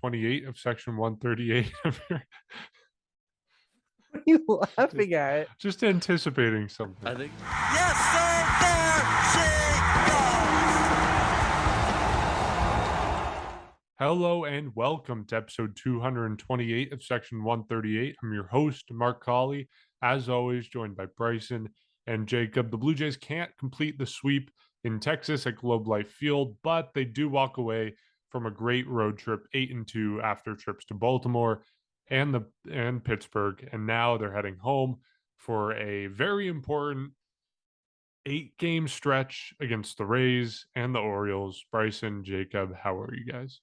228 of Section 138 of your What are you laughing at? just anticipating something. I think Yes, sir, there she goes. Hello and welcome to episode 228 of Section 138. I'm your host, Mark Colley, as always, joined by Bryson and Jacob. The Blue Jays can't complete the sweep in Texas at Globe Life Field, but they do walk away from a great road trip, 8-2 after trips to Baltimore and Pittsburgh, and now they're heading home for a very important 8-game stretch against the Rays and the Orioles. Bryson, Jacob, how are you guys?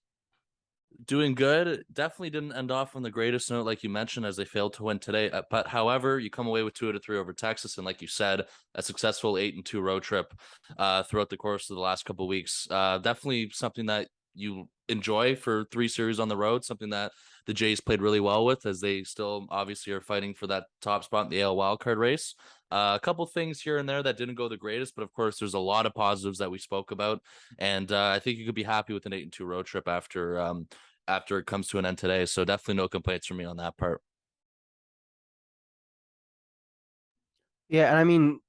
doing good. Definitely didn't end off on the greatest note, like you mentioned, as they failed to win today. But however, you come away with 2-3 over Texas, and like you said, a successful 8-2 road trip throughout the course of the last couple of weeks. Definitely something that you enjoy for 3 series on the road, something that the Jays played really well with, as they still obviously are fighting for that top spot in the AL wildcard race. A couple things here and there that didn't go the greatest, but of course, there's a lot of positives that we spoke about, and I think you could be happy with an 8-2 road trip after it comes to an end today. So definitely no complaints from me on that part. Yeah, and I mean,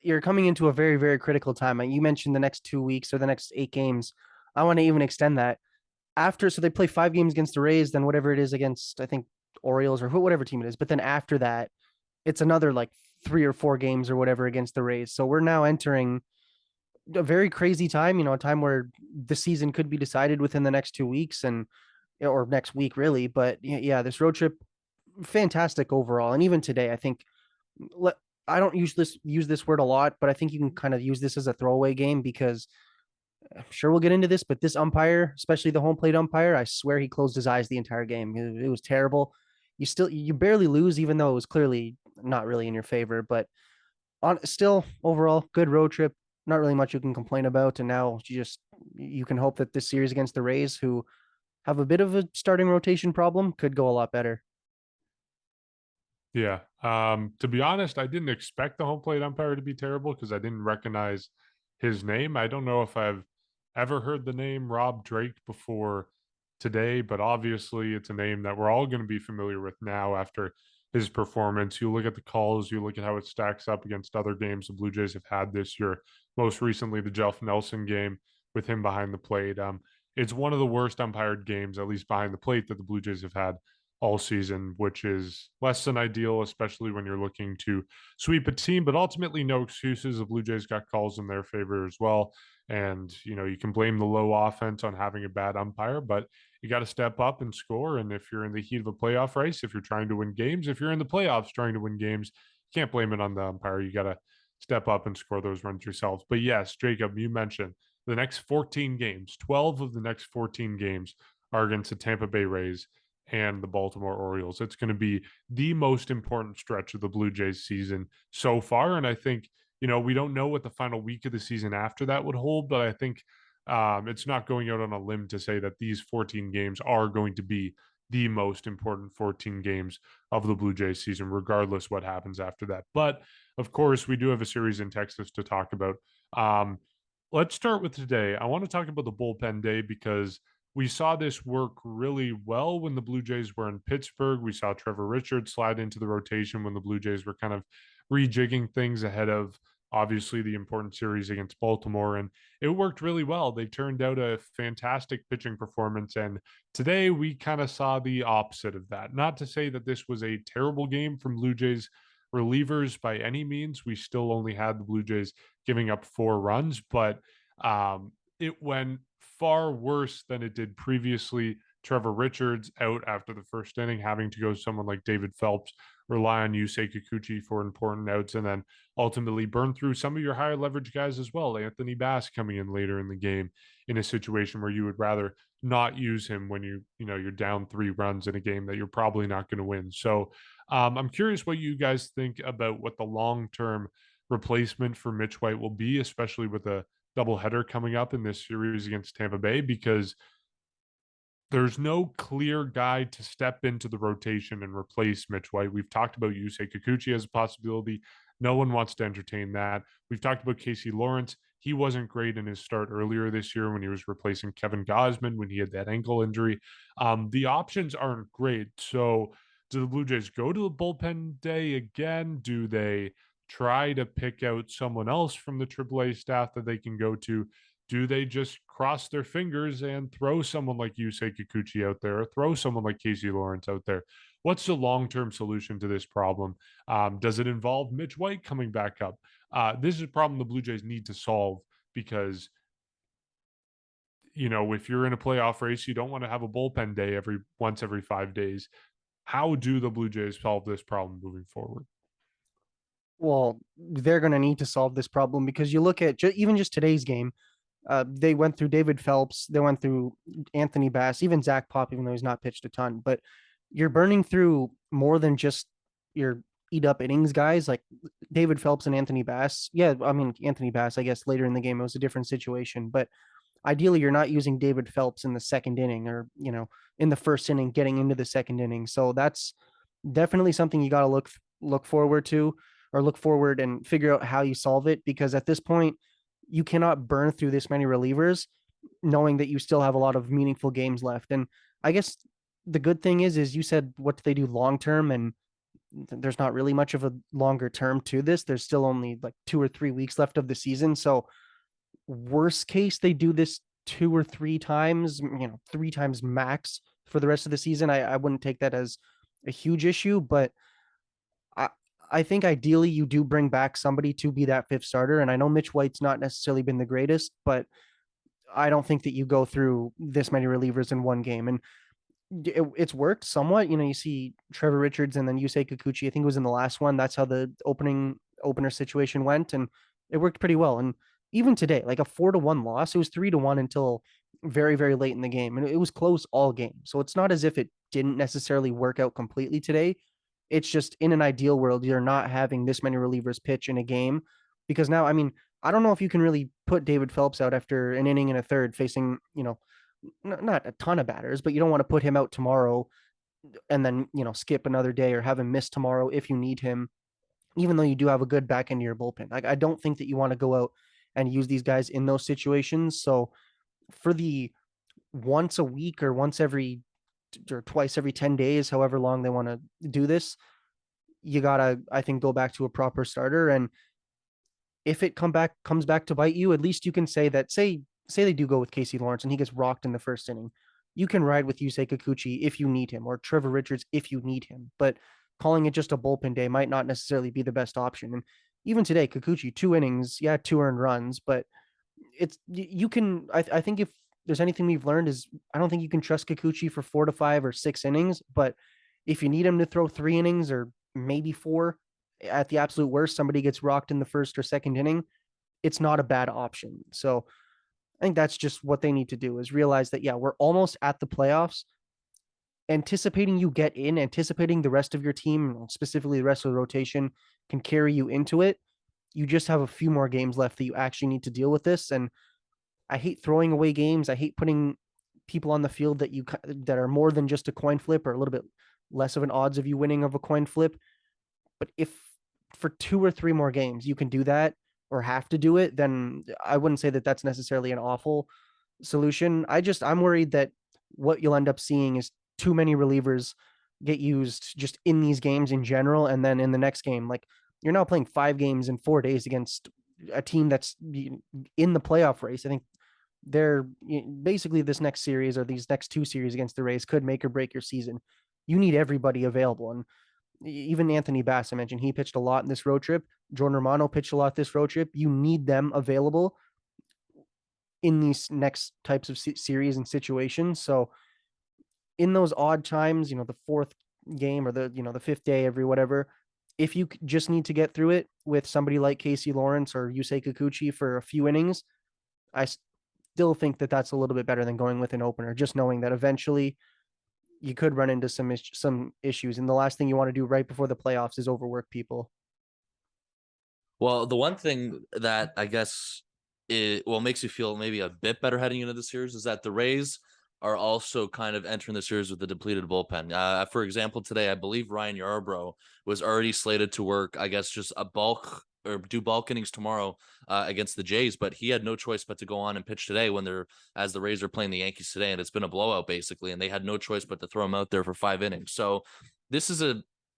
you're coming into a very, very critical time. You mentioned the next 2 weeks or the next 8 games. I want to even extend that so they play 5 games against the Rays, then whatever it is against, I think, Orioles or whatever team it is. But then after that, it's another like 3 or 4 games or whatever against the Rays. So we're now entering a very crazy time, a time where the season could be decided within the next 2 weeks or next week, really. But yeah, this road trip, fantastic overall. And even today, I think I don't use this word a lot, but I think you can kind of use this as a throwaway game because I'm sure we'll get into this, but this umpire, especially the home plate umpire, I swear he closed his eyes the entire game. It was terrible. You barely lose, even though it was clearly not really in your favor. But still, overall, good road trip. Not really much you can complain about. And now you can hope that this series against the Rays, who have a bit of a starting rotation problem, could go a lot better. Yeah. To be honest, I didn't expect the home plate umpire to be terrible because I didn't recognize his name. I don't know if I've ever heard the name Rob Drake before today, but obviously it's a name that we're all going to be familiar with now after his performance. You look at the calls, you look at how it stacks up against other games the Blue Jays have had this year, most recently the Jeff Nelson game with him behind the plate. It's one of the worst umpired games, at least behind the plate, that the Blue Jays have had all season, which is less than ideal, especially when you're looking to sweep a team. But ultimately, no excuses. The Blue Jays got calls in their favor as well. And, you can blame the low offense on having a bad umpire, but you got to step up and score. And if you're in the heat of a playoff race, if you're trying to win games, if you're in the playoffs trying to win games, you can't blame it on the umpire. You got to step up and score those runs yourselves. But yes, Jacob, you mentioned the next 14 games, 12 of the next 14 games are against the Tampa Bay Rays and the Baltimore Orioles. It's going to be the most important stretch of the Blue Jays season so far. And I think, we don't know what the final week of the season after that would hold, but I think it's not going out on a limb to say that these 14 games are going to be the most important 14 games of the Blue Jays season, regardless what happens after that. But of course, we do have a series in Texas to talk about. Let's start with today. I want to talk about the bullpen day because we saw this work really well when the Blue Jays were in Pittsburgh. We saw Trevor Richards slide into the rotation when the Blue Jays were kind of rejigging things ahead of obviously the important series against Baltimore. And it worked really well. They turned out a fantastic pitching performance. And today we kind of saw the opposite of that. Not to say that this was a terrible game from Blue Jays relievers by any means. We still only had the Blue Jays giving up 4 runs, but it went far worse than it did previously. Trevor Richards out after the first inning, having to go someone like David Phelps, rely on Yusei Kikuchi for important outs, and then ultimately burn through some of your higher leverage guys as well. Anthony Bass coming in later in the game in a situation where you would rather not use him when you're down 3 runs in a game that you're probably not going to win. So I'm curious what you guys think about what the long-term replacement for Mitch White will be, especially with a doubleheader coming up in this series against Tampa Bay, because there's no clear guy to step into the rotation and replace Mitch White. We've talked about Yusei Kikuchi as a possibility. No one wants to entertain that. We've talked about Casey Lawrence. He wasn't great in his start earlier this year when he was replacing Kevin Gausman when he had that ankle injury. The options aren't great. So do the Blue Jays go to the bullpen day again? Do they try to pick out someone else from the AAA staff that they can go to? Do they just cross their fingers and throw someone like Yusei Kikuchi out there or throw someone like Casey Lawrence out there? What's the long-term solution to this problem? Does it involve Mitch White coming back up? This is a problem the Blue Jays need to solve because, if you're in a playoff race, you don't want to have a bullpen day once every 5 days. How do the Blue Jays solve this problem moving forward? Well, they're going to need to solve this problem because you look at even just today's game. They went through David Phelps, they went through Anthony Bass, even Zach Pop, even though he's not pitched a ton. But you're burning through more than just your eat up innings guys like David Phelps and Anthony Bass. Yeah, I mean Anthony Bass, I guess later in the game it was a different situation, but ideally you're not using David Phelps in the second inning or in the first inning getting into the second inning. So that's definitely something you got to look forward to, or look forward and figure out how you solve it, because at this point you cannot burn through this many relievers knowing that you still have a lot of meaningful games left. And I guess the good thing is you said, what do they do long term? And there's not really much of a longer term to this. There's still only like 2 or 3 weeks left of the season. So worst case, they do this 2 or 3 times, 3 times max for the rest of the season. I wouldn't take that as a huge issue, but I think ideally you do bring back somebody to be that fifth starter. And I know Mitch White's not necessarily been the greatest, but I don't think that you go through this many relievers in one game. And it's worked somewhat. You see Trevor Richards and then Yusei Kikuchi. I think it was in the last one. That's how the opener situation went, and it worked pretty well. And even today, like a 4-1 loss, it was 3-1 until very, very late in the game, and it was close all game. So it's not as if it didn't necessarily work out completely today. It's just in an ideal world, you're not having this many relievers pitch in a game, because now, I mean, I don't know if you can really put David Phelps out after an inning and a third facing, not a ton of batters, but you don't want to put him out tomorrow and then, skip another day or have him miss tomorrow if you need him, even though you do have a good back end of your bullpen. Like, I don't think that you want to go out and use these guys in those situations. So for the once a week or twice every 10 days, however long they want to do this, you gotta, I think, go back to a proper starter. And if it comes back to bite you, at least you can say that, say they do go with Casey Lawrence and he gets rocked in the first inning, you can ride with Yusei Kikuchi if you need him, or Trevor Richards if you need him. But calling it just a bullpen day might not necessarily be the best option. And even today, Kikuchi, 2 innings, 2 earned runs, but you can, I think if there's anything we've learned is I don't think you can trust Kikuchi for 4 to 5 or 6 innings, but if you need him to throw 3 innings or maybe 4, at the absolute worst, somebody gets rocked in the first or second inning, it's not a bad option. So I think that's just what they need to do, is realize that, we're almost at the playoffs, anticipating you get in, anticipating the rest of your team, specifically the rest of the rotation, can carry you into it. You just have a few more games left that you actually need to deal with this. And I hate throwing away games. I hate putting people on the field that are more than just a coin flip, or a little bit less of an odds of you winning of a coin flip. But if for 2 or 3 more games you can do that, or have to do it, then I wouldn't say that that's necessarily an awful solution. I'm worried that what you'll end up seeing is too many relievers get used just in these games in general. And then in the next game, like, you're now playing 5 games in 4 days against a team that's in the playoff race. I think they're basically, this next series or these next 2 series against the Rays could make or break your season. You need everybody available. And even Anthony Bass, I mentioned, he pitched a lot in this road trip. Jordan Romano pitched a lot this road trip. You need them available in these next types of series and situations. So in those odd times, the 4th game or the 5th day every whatever, if you just need to get through it with somebody like Casey Lawrence or Yusei Kikuchi for a few innings, I still think that that's a little bit better than going with an opener, just knowing that eventually you could run into some issues. And the last thing you want to do right before the playoffs is overwork people. Well, the one thing that I guess makes you feel maybe a bit better heading into the series is that the Rays are also kind of entering the series with a depleted bullpen. For example, today, I believe Ryan Yarbrough was already slated to work, I guess, just a bulk or do bulk innings tomorrow against the Jays, but he had no choice but to go on and pitch today when as the Rays are playing the Yankees today, and it's been a blowout basically, and they had no choice but to throw him out there for 5 innings. So this is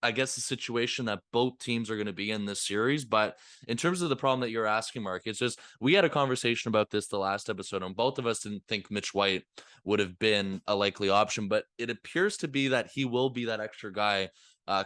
I guess, a situation that both teams are going to be in this series. But in terms of the problem that you're asking, Mark, it's just we had a conversation about this the last episode, and both of us didn't think Mitch White would have been a likely option, but it appears to be that he will be that extra guy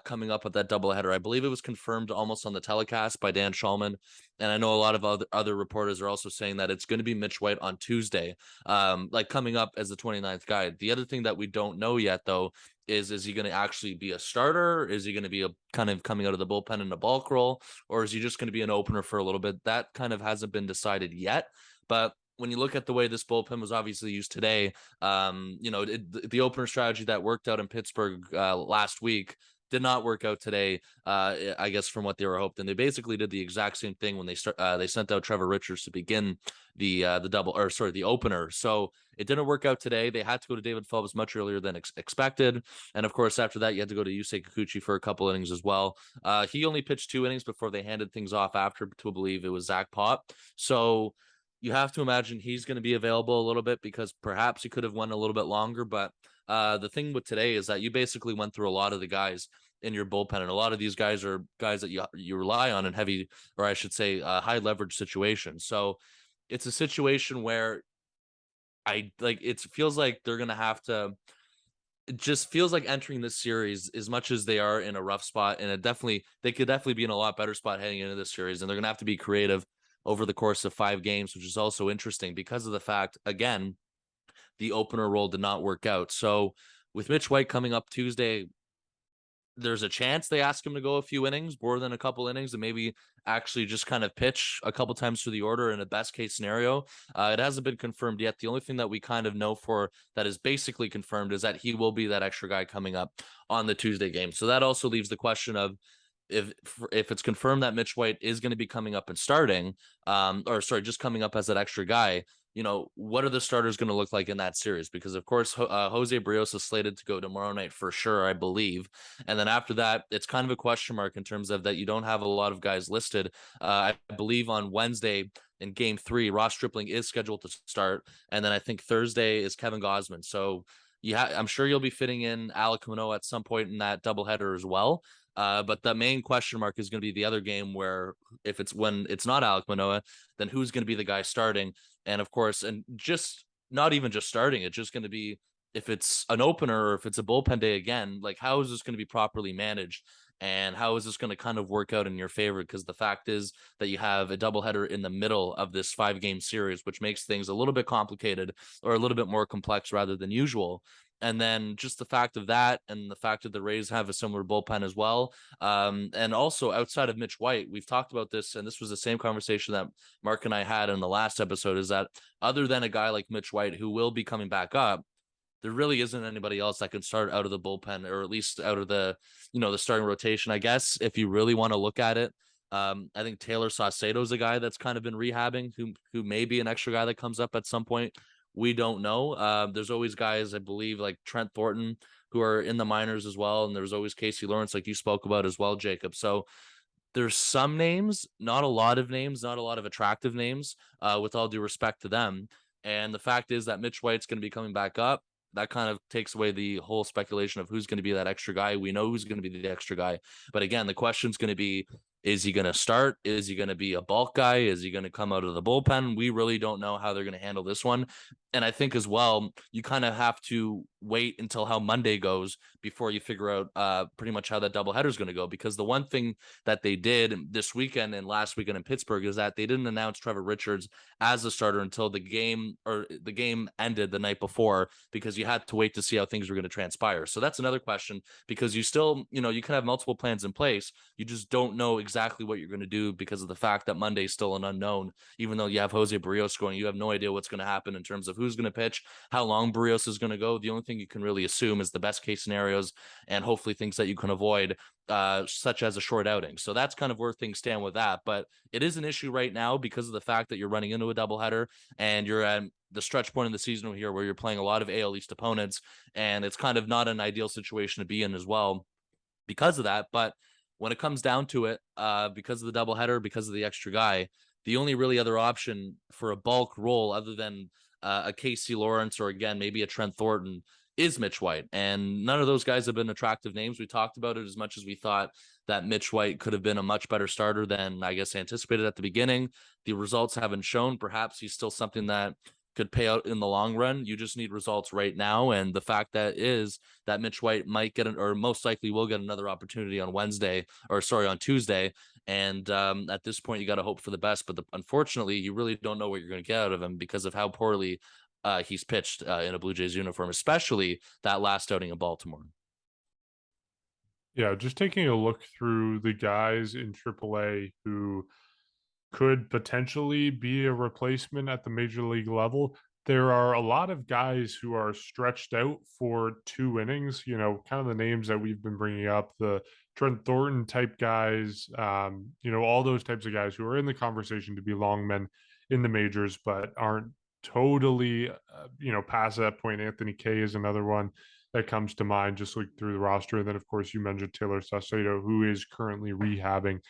coming up with that doubleheader. I believe it was confirmed almost on the telecast by Dan Shulman, and I know a lot of other reporters are also saying that it's going to be Mitch White on Tuesday, like coming up as the 29th guy. The other thing that we don't know yet, though, is he going to actually be a starter? Is he going to be a kind of coming out of the bullpen in a bulk role, or is he just going to be an opener for a little bit? That kind of hasn't been decided yet, but when you look at the way this bullpen was obviously used today, the opener strategy that worked out in Pittsburgh last week did not work out today, I guess, from what they were hoping. They basically did the exact same thing when they sent out Trevor Richards to begin the opener. So it didn't work out today. They had to go to David Phelps much earlier than expected. And of course, after that, you had to go to Yusei Kikuchi for a couple innings as well. He only pitched 2 innings before they handed things off after to, I believe it was Zach Pop. So you have to imagine he's going to be available a little bit because perhaps he could have won a little bit longer. But the thing with today is that you basically went through a lot of the guys in your bullpen, and a lot of these guys are guys that you rely on in heavy, or I should say, high leverage situations. So it's a situation where it feels like they're going to have to. It just feels like entering this series, as much as they are in a rough spot, and they could definitely be in a lot better spot heading into this series, and they're going to have to be creative over the course of 5 games, which is also interesting because of the fact, again, the opener role did not work out. So with Mitch White coming up Tuesday, there's a chance they ask him to go a few innings, more than a couple innings, and maybe actually just kind of pitch a couple times through the order in a best case scenario. It hasn't been confirmed yet. The only thing that we kind of know for that is basically confirmed is that he will be that extra guy coming up on the Tuesday game. So that also leaves the question of, if it's confirmed that Mitch White is going to be coming up and starting, just coming up as that extra guy, what are the starters going to look like in that series? Because of course, Jose Barrios is slated to go tomorrow night for sure, I believe. And then after that, it's kind of a question mark in terms of that you don't have a lot of guys listed. I believe on Wednesday in Game 3, Ross Stripling is scheduled to start, and then I think Thursday is Kevin Gausman. So I'm sure you'll be fitting in Alek Manoah at some point in that doubleheader as well. But the main question mark is going to be the other game where when it's not Alek Manoah, then who's going to be the guy starting? And of course, and just not even just starting, it's just going to be if it's an opener or if it's a bullpen day again, like how is this going to be properly managed? And how is this going to kind of work out in your favor? Because the fact is that you have a doubleheader in the middle of this 5-game series, which makes things a little bit complicated or a little bit more complex rather than usual. And then just the fact of that, and the fact that the Rays have a similar bullpen as well. And also outside of Mitch White, we've talked about this, and this was the same conversation that Mark and I had in the last episode, is that other than a guy like Mitch White, who will be coming back up, there really isn't anybody else that can start out of the bullpen, or at least out of the starting rotation. I guess if you really want to look at it, I think Taylor Saucedo is a guy that's kind of been rehabbing, who may be an extra guy that comes up at some point. We don't know. There's always guys, I believe, like Trent Thornton, who are in the minors as well. And there's always Casey Lawrence, like you spoke about as well, Jacob. So there's some names, not a lot of names, not a lot of attractive names, with all due respect to them. And the fact is that Mitch White's going to be coming back up. That kind of takes away the whole speculation of who's going to be that extra guy. We know who's going to be the extra guy. But again, the question's going to be, is he going to start? Is he going to be a bulk guy? Is he going to come out of the bullpen? We really don't know how they're going to handle this one. And I think as well, you kind of have to wait until how Monday goes before you figure out pretty much how that doubleheader is going to go. Because the one thing that they did this weekend and last weekend in Pittsburgh is that they didn't announce Trevor Richards as a starter until the game ended the night before, because you had to wait to see how things were going to transpire. So that's another question, because you still, you can have multiple plans in place. You just don't know exactly what you're going to do because of the fact that Monday is still an unknown. Even though you have Jose Barrios going, you have no idea what's going to happen in terms of who's going to pitch, how long Barrios is going to go. The only thing you can really assume is the best case scenarios and hopefully things that you can avoid, such as a short outing. So that's kind of where things stand with that. But it is an issue right now because of the fact that you're running into a doubleheader and you're at the stretch point of the season here where you're playing a lot of AL East opponents, and it's kind of not an ideal situation to be in as well because of that. But when it comes down to it, because of the doubleheader, because of the extra guy, the only really other option for a bulk role other than a Casey Lawrence or again maybe a Trent Thornton is Mitch White. And none of those guys have been attractive names. We talked about it as much as we thought that Mitch White could have been a much better starter than I guess anticipated at the beginning. The results haven't shown. Perhaps he's still something that could pay out in the long run. You just need results right now. And the fact that is that Mitch White might get or most likely will get another opportunity on on Tuesday. And at this point, you got to hope for the best. But unfortunately, you really don't know what you're going to get out of him because of how poorly he's pitched in a Blue Jays uniform, especially that last outing in Baltimore. Yeah, just taking a look through the guys in AAA who could potentially be a replacement at the major league level. There are a lot of guys who are stretched out for 2 innings, kind of the names that we've been bringing up, the Trent Thornton type guys, all those types of guys who are in the conversation to be long men in the majors, but aren't totally, past that point. Anthony Kay is another one that comes to mind, just look through the roster. And then, of course, you mentioned Taylor Saucedo, who is currently rehabbing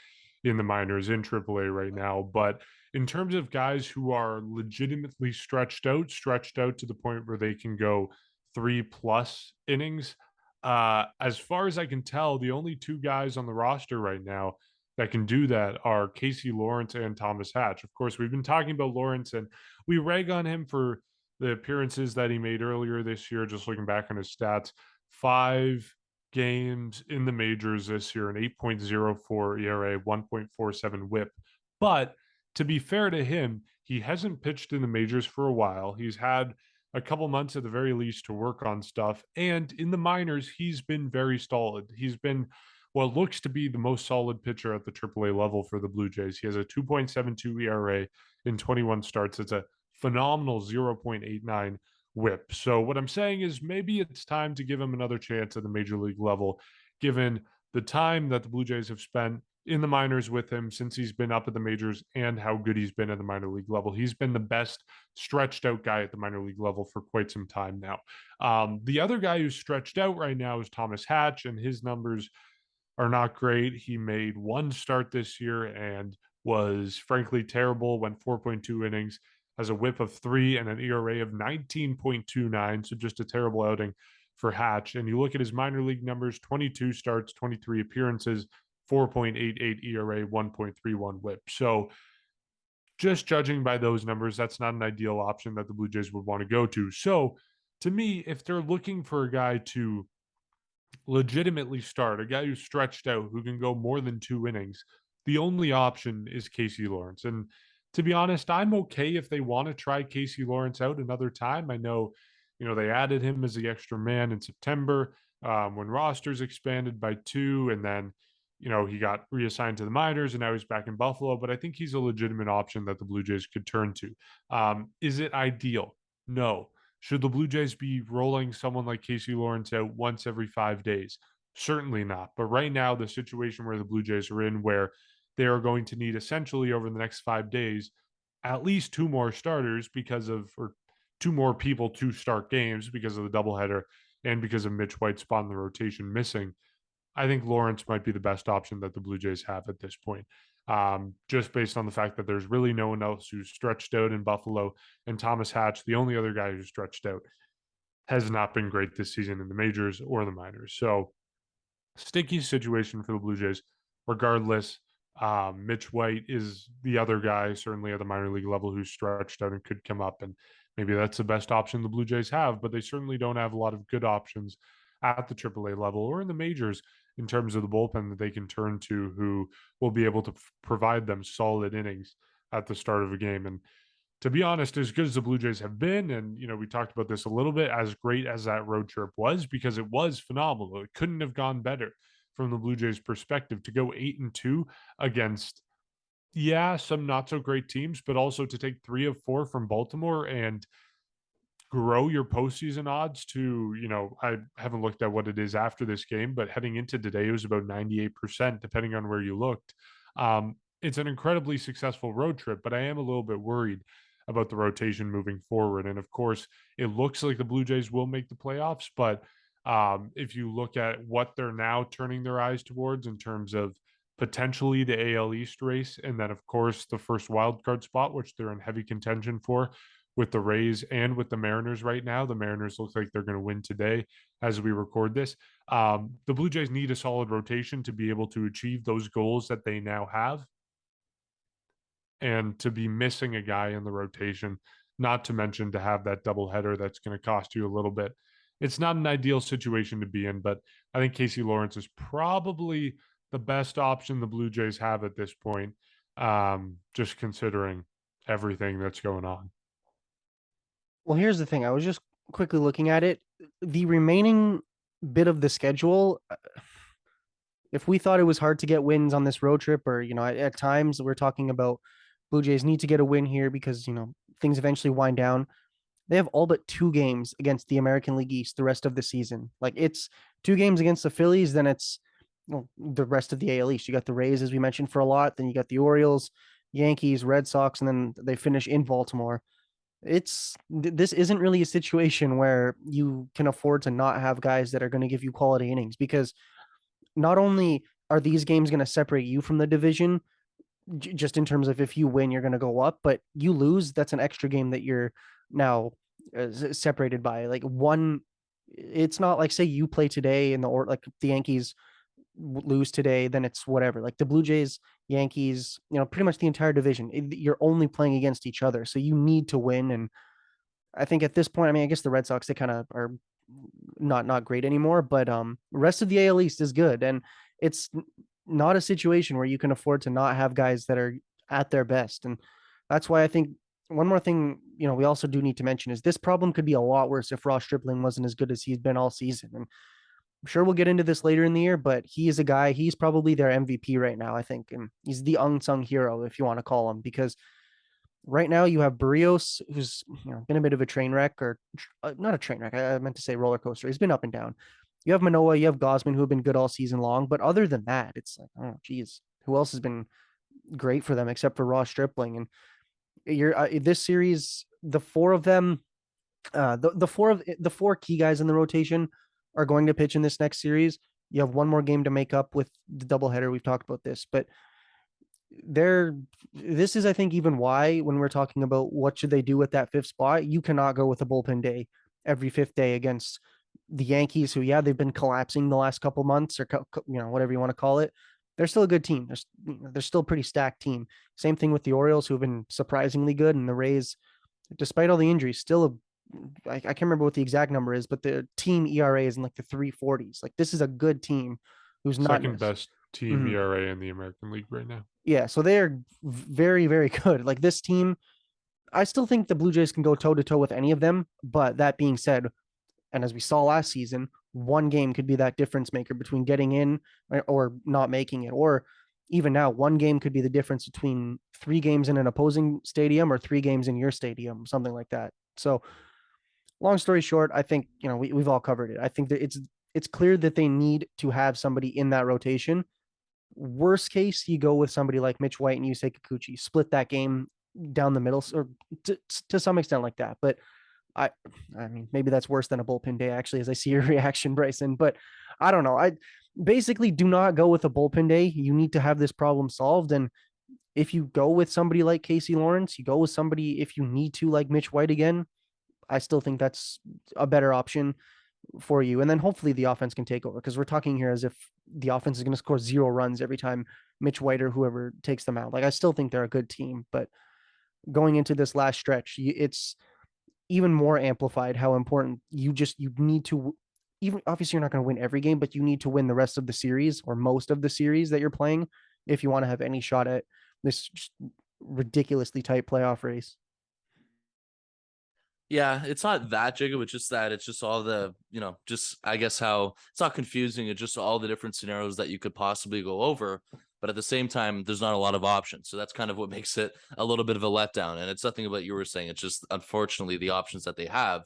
in the minors in AAA right now. But in terms of guys who are legitimately stretched out to the point where they can go 3+ innings, as far as I can tell, the only 2 guys on the roster right now that can do that are Casey Lawrence and Thomas Hatch. Of course, we've been talking about Lawrence, and we rag on him for the appearances that he made earlier this year, just looking back on his stats. 5 games in the majors this year, an 8.04 ERA, 1.47 whip. But to be fair to him, he hasn't pitched in the majors for a while. He's had a couple months at the very least to work on stuff. And in the minors, he's been very solid. He's been what looks to be the most solid pitcher at the AAA level for the Blue Jays. He has a 2.72 ERA in 21 starts. It's a phenomenal 0.89 whip. So what I'm saying is maybe it's time to give him another chance at the major league level, given the time that the Blue Jays have spent in the minors with him since he's been up at the majors and how good he's been at the minor league level. He's been the best stretched out guy at the minor league level for quite some time now. The other guy who's stretched out right now is Thomas Hatch, and his numbers are not great. He made 1 start this year and was frankly terrible, went 4.2 innings, has a whip of 3 and an ERA of 19.29. So just a terrible outing for Hatch. And you look at his minor league numbers, 22 starts, 23 appearances, 4.88 ERA, 1.31 whip. So just judging by those numbers, that's not an ideal option that the Blue Jays would want to go to. So to me, if they're looking for a guy to legitimately start, a guy who's stretched out, who can go more than 2 innings, the only option is Casey Lawrence. And to be honest, I'm okay if they want to try Casey Lawrence out another time. I know, they added him as the extra man in September when rosters expanded by 2, and then, he got reassigned to the minors, and now he's back in Buffalo. But I think he's a legitimate option that the Blue Jays could turn to. Is it ideal? No. Should the Blue Jays be rolling someone like Casey Lawrence out once every 5 days? Certainly not. But right now, the situation where the Blue Jays are in, where they are going to need essentially over the next 5 days, at least 2 more starters or 2 more people to start games because of the doubleheader and because of Mitch White's spot in the rotation missing. I think Lawrence might be the best option that the Blue Jays have at this point. Just based on the fact that there's really no one else who's stretched out in Buffalo, and Thomas Hatch, the only other guy who's stretched out, has not been great this season in the majors or the minors. So sticky situation for the Blue Jays. Regardless, Mitch White is the other guy, certainly at the minor league level, who's stretched out and could come up, and maybe that's the best option the Blue Jays have, but they certainly don't have a lot of good options at the AAA level or in the majors in terms of the bullpen that they can turn to, who will be able to provide them solid innings at the start of a game. And to be honest, as good as the Blue Jays have been, and we talked about this a little bit, as great as that road trip was, because it was phenomenal. It couldn't have gone better from the Blue Jays' perspective to go 8-2 against, some not so great teams, but also to take 3 of 4 from Baltimore and grow your postseason odds to, I haven't looked at what it is after this game, but heading into today, it was about 98%, depending on where you looked. It's an incredibly successful road trip, but I am a little bit worried about the rotation moving forward. And of course, it looks like the Blue Jays will make the playoffs, but If you look at what they're now turning their eyes towards in terms of potentially the AL East race, and then of course the first wild card spot, which they're in heavy contention for with the Rays and with the Mariners right now. The Mariners look like they're going to win today as we record this. The Blue Jays need a solid rotation to be able to achieve those goals that they now have, and to be missing a guy in the rotation, not to mention to have that doubleheader that's going to cost you a little bit. It's not an ideal situation to be in, but I think Casey Lawrence is probably the best option the Blue Jays have at this point, just considering everything that's going on. Well, here's the thing. I was just quickly looking at it. The remaining bit of the schedule, if we thought it was hard to get wins on this road trip, or, at times we're talking about Blue Jays need to get a win here because, things eventually wind down. They have all but 2 games against the American League East the rest of the season. Like, it's 2 games against the Phillies, then it's the rest of the AL East. You got the Rays, as we mentioned, for a lot. Then you got the Orioles, Yankees, Red Sox, and then they finish in Baltimore. This isn't really a situation where you can afford to not have guys that are going to give you quality innings, because not only are these games going to separate you from the division, just in terms of if you win, you're going to go up, but you lose, that's an extra game that you're now separated by. Like, one, it's not like, say you play today or like the Yankees lose today, then it's whatever. Like the Blue Jays, Yankees, pretty much the entire division, you're only playing against each other. So you need to win. And I think at this point, I mean, I guess the Red Sox, they kind of are not great anymore, but rest of the AL East is good. And it's not a situation where you can afford to not have guys that are at their best. And that's why I think one more thing, we also do need to mention is this problem could be a lot worse if Ross Stripling wasn't as good as he's been all season. And I'm sure we'll get into this later in the year, but he is a guy, he's probably their MVP right now, I think. And he's the unsung hero, if you want to call him, because right now you have Barrios, who's been a bit of a train wreck, or not a train wreck. I meant to say roller coaster. He's been up and down. You have Manoah, you have Gosman, who have been good all season long. But other than that, it's like, oh, geez, who else has been great for them except for Ross Stripling? And you're this series, the 4 of them, the 4 key guys in the rotation are going to pitch in this next series. You have one more game to make up with the doubleheader. We've talked about this, but this is, I think, even why when we're talking about what should they do with that 5th spot, you cannot go with a bullpen day every 5th day against the Yankees, who, yeah, they've been collapsing the last couple months, or whatever you want to call it. They're still a good team. They're still a pretty stacked team. Same thing with the Orioles, who have been surprisingly good, and the Rays, despite all the injuries, still I can't remember what the exact number is, but the team ERA is in like the 340s. Like, this is a good team who's not second best team ERA in the American League right now. Yeah, so they're very, very good. Like, this team, I still think the Blue Jays can go toe to toe with any of them. But that being said, and as we saw last season, one game could be that difference maker between getting in or not making it. Or even now, one game could be the difference between 3 games in an opposing stadium or 3 games in your stadium, something like that. So, long story short, I think, we've all covered it. I think that it's clear that they need to have somebody in that rotation. Worst case, you go with somebody like Mitch White and Yusei Kikuchi, split that game down the middle, or to some extent like that. But I mean, maybe that's worse than a bullpen day, actually, as I see your reaction, Bryson. But I don't know. I basically do not go with a bullpen day. You need to have this problem solved. And if you go with somebody like Casey Lawrence, you go with somebody, if you need to, like Mitch White again, I still think that's a better option for you. And then hopefully the offense can take over, because we're talking here as if the offense is going to score 0 runs every time Mitch White or whoever takes them out. Like, I still think they're a good team, but going into this last stretch, it's even more amplified how important you need to, even obviously you're not going to win every game, but you need to win the rest of the series, or most of the series that you're playing, if you want to have any shot at this ridiculously tight playoff race. Yeah, it's not that, Jacob. It's just that it's just all the, just I guess how it's not confusing. It's just all the different scenarios that you could possibly go over. But at the same time, there's not a lot of options. So that's kind of what makes it a little bit of a letdown. And it's nothing about you were saying. It's just, unfortunately, the options that they have.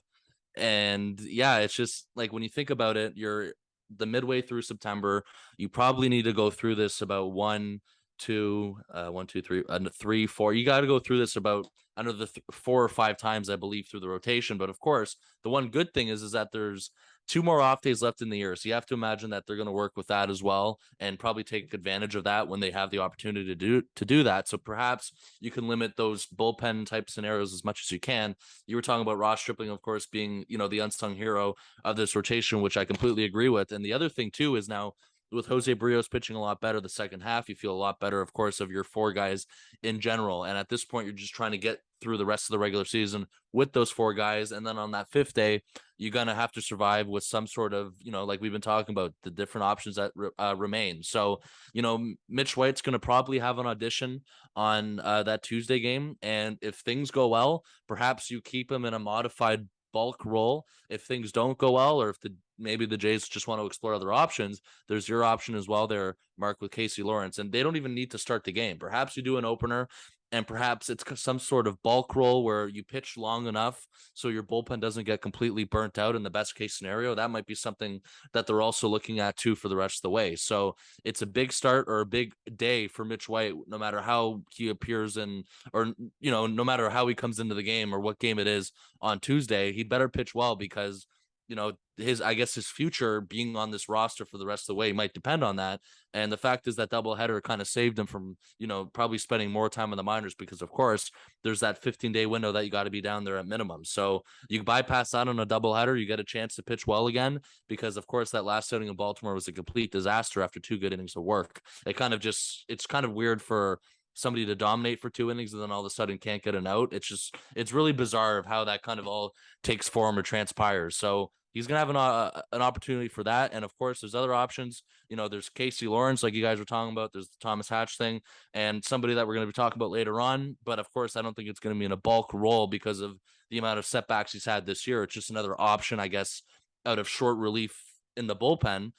And yeah, it's just like, when you think about it, you're the midway through September. You probably need to go through this about 1, 2, 3, 4. You got to go through this about another 4 or 5 times, I believe, through the rotation. But of course, the one good thing is that there's 2 more off days left in the year. So you have to imagine that they're going to work with that as well and probably take advantage of that when they have the opportunity to do that. So perhaps you can limit those bullpen type scenarios as much as you can. You were talking about Ross Stripling, of course, being, the unsung hero of this rotation, which I completely agree with. And the other thing too is now with Jose Barrios pitching a lot better the second half, you feel a lot better, of course, of your 4 guys in general. And at this point, you're just trying to get through the rest of the regular season with those 4 guys. And then on that 5th day, you're going to have to survive with some sort of, like we've been talking about, the different options that remain. So, Mitch White's going to probably have an audition on that Tuesday game. And if things go well, perhaps you keep him in a modified bulk role. If things don't go well, or if maybe the Jays just want to explore other options, there's your option as well there, Mark, with Casey Lawrence. And they don't even need to start the game. Perhaps you do an opener, and perhaps it's some sort of bulk role where you pitch long enough so your bullpen doesn't get completely burnt out in the best case scenario. That might be something that they're also looking at too for the rest of the way. So it's a big start or a big day for Mitch White, no matter how he appears no matter how he comes into the game or what game it is on Tuesday. He better pitch well because his future being on this roster for the rest of the way might depend on that. And the fact is that doubleheader kind of saved him from, probably spending more time in the minors because, of course, there's that 15-day window that you got to be down there at minimum. So you bypass that on a doubleheader, you get a chance to pitch well again because, of course, that last outing in Baltimore was a complete disaster after 2 good innings of work. It's kind of weird for somebody to dominate for 2 innings and then all of a sudden can't get an out. It's really bizarre of how that kind of all takes form or transpires. So he's going to have an opportunity for that. And of course, there's other options. There's Casey Lawrence, like you guys were talking about. There's the Thomas Hatch thing and somebody that we're going to be talking about later on. But of course, I don't think it's going to be in a bulk role because of the amount of setbacks he's had this year. It's just another option, I guess, out of short relief in the bullpen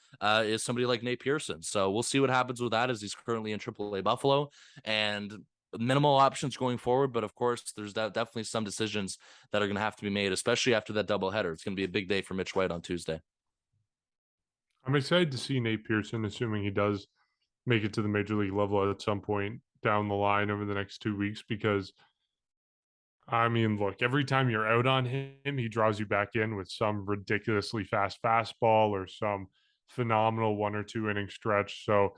is somebody like Nate Pearson. So we'll see what happens with that as he's currently in AAA Buffalo and minimal options going forward. But of course, there's definitely some decisions that are going to have to be made, especially after that doubleheader. It's going to be a big day for Mitch White on Tuesday. I'm excited to see Nate Pearson, assuming he does make it to the major league level at some point down the line over the next 2 weeks, because I mean, look, every time you're out on him, he draws you back in with some ridiculously fast fastball or some phenomenal 1 or 2 inning stretch. So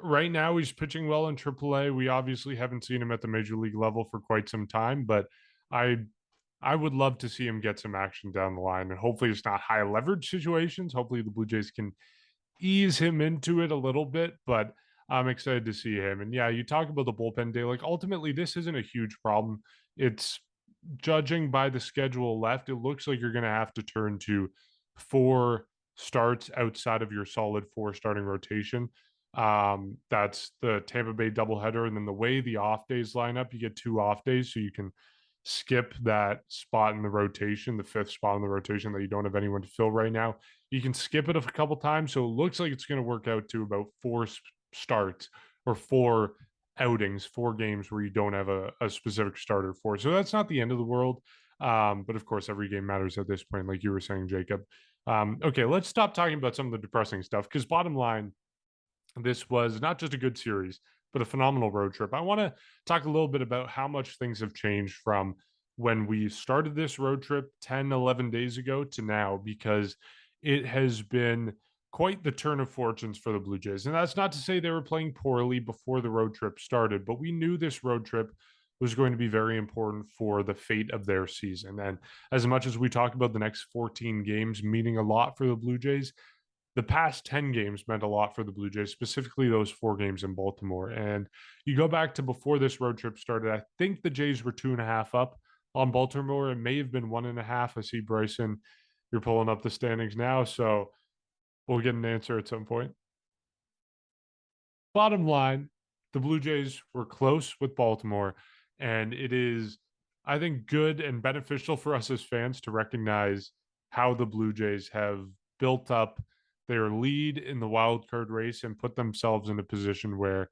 right now he's pitching well in AAA. We obviously haven't seen him at the major league level for quite some time, but I would love to see him get some action down the line, and hopefully it's not high leverage situations. Hopefully the Blue Jays can ease him into it a little bit, but I'm excited to see him. And yeah, you talk about the bullpen day. Like ultimately, this isn't a huge problem. It's judging by the schedule left, it looks like you're going to have to turn to 4 starts outside of your solid 4 starting rotation. That's the Tampa Bay doubleheader, and then the way the off days line up, you get 2 off days, so you can skip that spot in the rotation, the 5th spot in the rotation that you don't have anyone to fill right now. You can skip it a couple times, so it looks like it's going to work out to about 4 starts or 4 outings, 4 games where you don't have a specific starter for. So that's not the end of the world. But of course, every game matters at this point, like you were saying, Jacob. Okay, let's stop talking about some of the depressing stuff, because bottom line, this was not just a good series, but a phenomenal road trip. I want to talk a little bit about how much things have changed from when we started this road trip 10, 11 days ago to now, because it has been quite the turn of fortunes for the Blue Jays. And that's not to say they were playing poorly before the road trip started, but we knew this road trip was going to be very important for the fate of their season. And as much as we talk about the next 14 games meaning a lot for the Blue Jays, the past 10 games meant a lot for the Blue Jays, specifically those 4 games in Baltimore. And you go back to before this road trip started, I think the Jays were 2.5 up on Baltimore. It may have been 1.5. I see Bryson, you're pulling up the standings now, so we'll get an answer at some point. Bottom line, the Blue Jays were close with Baltimore, and it is, I think, good and beneficial for us as fans to recognize how the Blue Jays have built up their lead in the wild card race and put themselves in a position where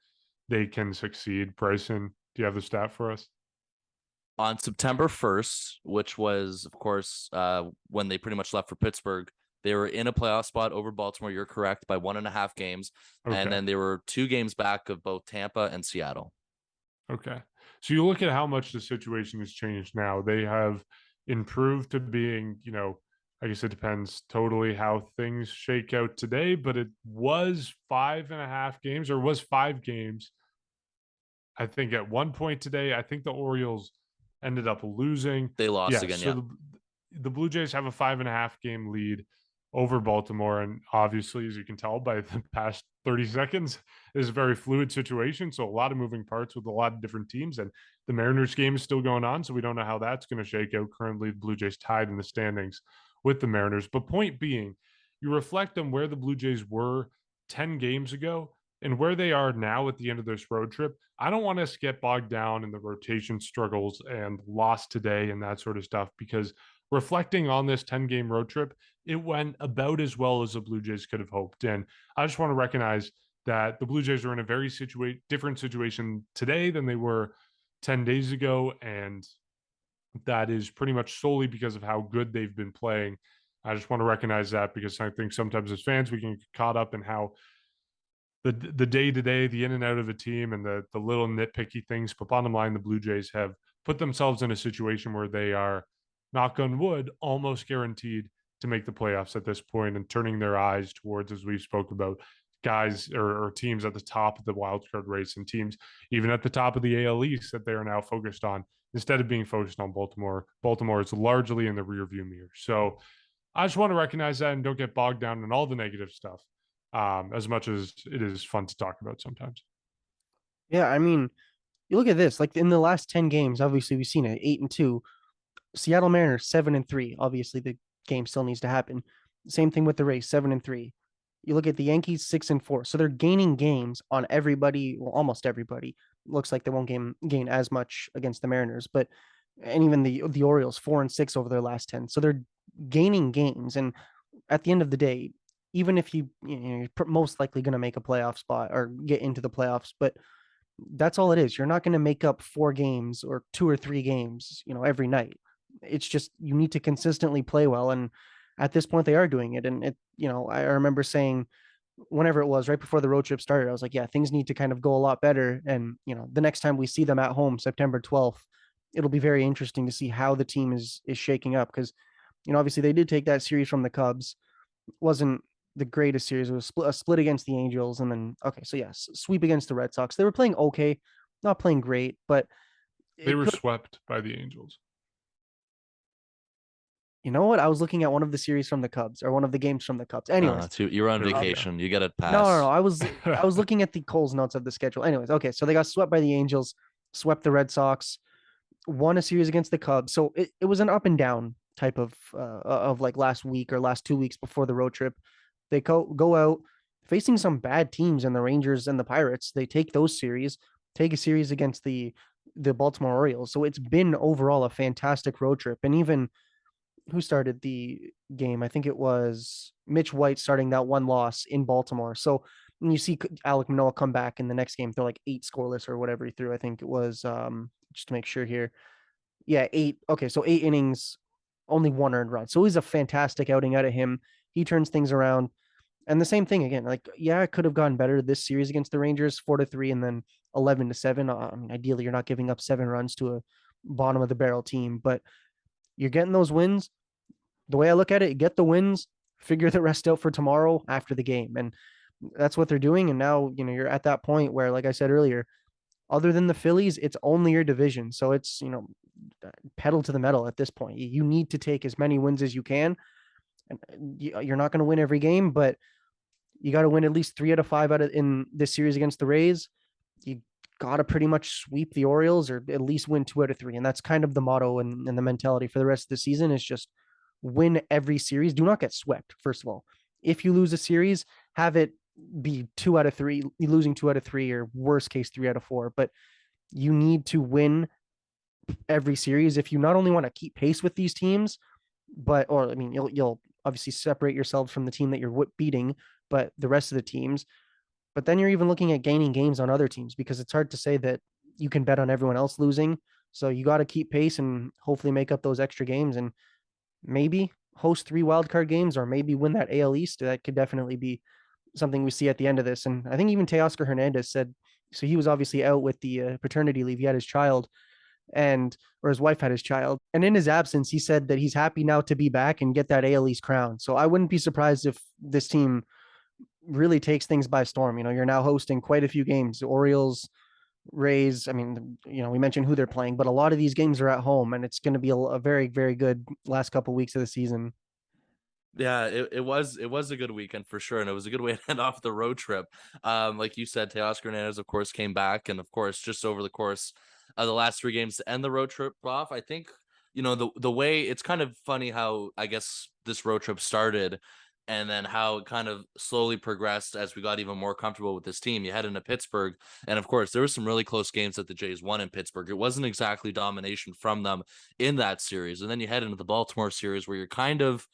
they can succeed. Bryson, do you have the stat for us? On September 1st, which was, of course, when they pretty much left for Pittsburgh, they were in a playoff spot over Baltimore. You're correct, by 1.5 games. Okay. And then they were 2 games back of both Tampa and Seattle. Okay. So you look at how much the situation has changed now. They have improved to being, I guess it depends totally how things shake out today, but it was 5.5 games, or was 5 games. I think at one point today, I think the Orioles ended up losing. They lost Yeah, again. so Yeah. the Blue Jays have a 5.5 game lead over Baltimore, and obviously, as you can tell by the past 30 seconds, is a very fluid situation. So a lot of moving parts with a lot of different teams, and the Mariners game is still going on, so we don't know how that's going to shake out. Currently, the Blue Jays tied in the standings with the Mariners. But point being, you reflect on where the Blue Jays were 10 games ago and where they are now at the end of this road trip. I don't want us to get bogged down in the rotation struggles and lost today and that sort of stuff, because reflecting on this 10-game road trip, it went about as well as the Blue Jays could have hoped. And I just want to recognize that the Blue Jays are in a very different situation today than they were 10 days ago. And that is pretty much solely because of how good they've been playing. I just want to recognize that, because I think sometimes as fans we can get caught up in how the day to day, the in and out of a team, and the little nitpicky things. But bottom line, the Blue Jays have put themselves in a situation where they are, knock on wood, almost guaranteed to make the playoffs at this point, and turning their eyes towards, as we spoke about, guys or teams at the top of the wild card race, and teams even at the top of the AL East that they are now focused on, instead of being focused on Baltimore. Baltimore is largely in the rearview mirror. So I just want to recognize that and don't get bogged down in all the negative stuff, as much as it is fun to talk about sometimes. Yeah, I mean, you look at this, like in the last 10 games, obviously we've seen it 8-2. Seattle Mariners 7-3. Obviously, the game still needs to happen. Same thing with the Rays, 7-3. You look at the Yankees 6-4. So they're gaining games on everybody, well, almost everybody. Looks like they won't gain as much against the Mariners, but and even the Orioles 4-6 over their last 10. So they're gaining games. And at the end of the day, even if you're most likely going to make a playoff spot or get into the playoffs, but that's all it is. You're not going to make up 4 games or 2 or 3 games, every night. It's just you need to consistently play well, and at this point they are doing it. And I remember saying whenever it was right before the road trip started, I was like, yeah, things need to kind of go a lot better. And the next time we see them at home, September 12th, it'll be very interesting to see how the team is shaking up, because obviously they did take that series from the Cubs. Wasn't the greatest series. It was a split against the Angels, and then so yes, sweep against the Red Sox. They were playing okay, not playing great, but they were swept by the Angels. You know what? I was looking at one of the series from the Cubs, or one of the games from the Cubs. Anyways, you're on vacation. You get a pass. No. I was looking at the Coles notes of the schedule. Anyways, okay, so they got swept by the Angels, swept the Red Sox, won a series against the Cubs. So it was an up and down type of like last week or last 2 weeks before the road trip. They go out facing some bad teams in the Rangers and the Pirates. They take those series, take a series against the Baltimore Orioles. So it's been overall a fantastic road trip. And even who started the game? I think it was Mitch White starting that one loss in Baltimore. So when you see Alek Manoah come back in the next game, they're like 8 scoreless or whatever he threw. I think it was just to make sure here. Yeah, 8. Okay, so 8 innings, only 1 earned run. So it was a fantastic outing out of him. He turns things around. And the same thing again, like, yeah, it could have gone better this series against the Rangers, 4-3 and then 11-7. I mean, ideally, you're not giving up 7 runs to a bottom of the barrel team, but you're getting those wins. The way I look at it, get the wins, figure the rest out for tomorrow after the game. And that's what they're doing. And now, you're at that point where, like I said earlier, other than the Phillies, it's only your division. So it's, pedal to the metal at this point. You need to take as many wins as you can. And you're not going to win every game, but you got to win at least 3 out of 5 in this series against the Rays. You got to pretty much sweep the Orioles, or at least win 2 out of 3. And that's kind of the motto and the mentality for the rest of the season, is just win every series. Do not get swept, first of all. If you lose a series, have it be 2 out of 3, losing 2 out of 3, or worst case 3 out of 4. But you need to win every series if you not only want to keep pace with these teams, you'll obviously separate yourselves from the team that you're beating, but the rest of the teams. But then you're even looking at gaining games on other teams, because it's hard to say that you can bet on everyone else losing. So you got to keep pace and hopefully make up those extra games, and maybe host 3 wildcard games, or maybe win that AL East. That could definitely be something we see at the end of this. And I think even Teoscar Hernandez said, so he was obviously out with the paternity leave. He had his child. or his wife had his child. And in his absence, he said that he's happy now to be back and get that AL East crown. So I wouldn't be surprised if this team really takes things by storm. You're now hosting quite a few games. The Orioles, Rays. I mean, we mentioned who they're playing, but a lot of these games are at home, and it's going to be a very, very good last couple of weeks of the season. Yeah, it was a good weekend for sure, and it was a good way to end off the road trip. Like you said, Teoscar Hernandez, of course, came back, and of course, just over the course of the last 3 games to end the road trip off, I think the way it's kind of funny how I guess this road trip started, and then how it kind of slowly progressed as we got even more comfortable with this team. You head into Pittsburgh, and of course, there were some really close games that the Jays won in Pittsburgh. It wasn't exactly domination from them in that series, and then you head into the Baltimore series where you're kind of